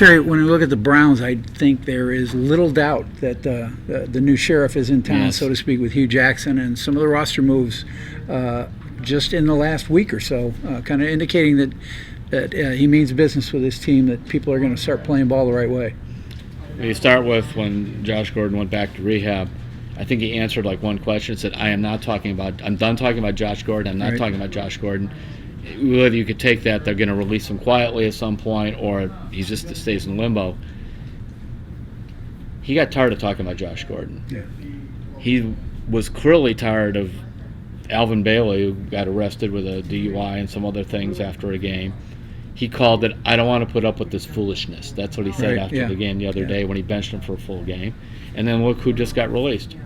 Terry, when we look at the Browns, I think there is little doubt that the new sheriff is in town, Yes. so to speak, with Hue Jackson, and some of the roster moves just in the last week or so, kind of indicating that he means business with his team, that people are going to start playing ball the right way. You start with when Josh Gordon went back to rehab. I think he answered like one question, said, I'm done talking about Josh Gordon. I'm not talking about Josh Gordon. Whether you could take that, they're going to release him quietly at some point, or he just stays in limbo. He got tired of talking about Josh Gordon. Yeah. He was clearly tired of Alvin Bailey, who got arrested with a DUI and some other things after a game. He called it, I don't want to put up with this foolishness. That's what he said after the game the other day when he benched him for a full game. And then look who just got released.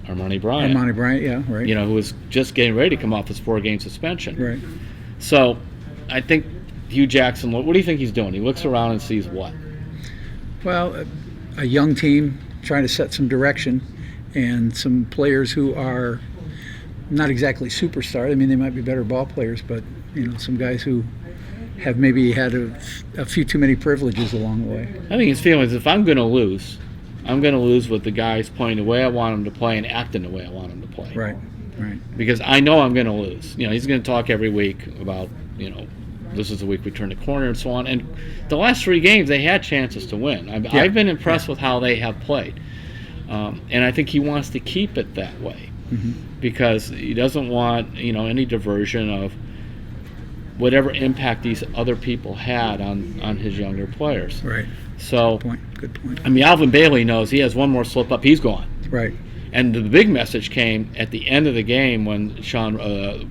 Armani Bryant. Armani Bryant, yeah, right. Who was just getting ready to come off his 4-game suspension. Right. So I think Hue Jackson, what do you think he's doing? He looks around and sees what? Well, a young team trying to set some direction, and some players who are not exactly superstars. I mean, they might be better ball players, but some guys who have maybe had a few too many privileges along the way. I think his feeling is, if I'm going to lose, I'm going to lose with the guys playing the way I want them to play and acting the way I want them to play. Right. Because I know I'm going to lose. He's going to talk every week about, this is the week we turn the corner and so on. And the last 3 games, they had chances to win. I've been impressed with how they have played. And I think he wants to keep it that way. Mm-hmm. Because he doesn't want, any diversion of whatever impact these other people had on his younger players. Right. So, good point. I mean, Alvin Bailey knows he has one more slip up, he's gone. Right. And the big message came at the end of the game when Sean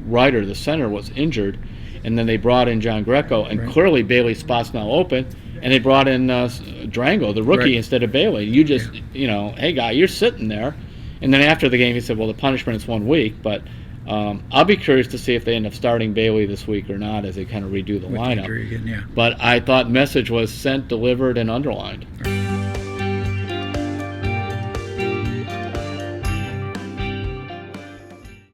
Ryder, the center, was injured, and then they brought in John Greco, and clearly Bailey's spot's now open, and they brought in Drango, the rookie, instead of Bailey. You just, hey, guy, you're sitting there. And then after the game, he said, well, the punishment is 1 week, but I'll be curious to see if they end up starting Bailey this week or not as they kind of redo the lineup. Again, yeah. But I thought message was sent, delivered, and underlined.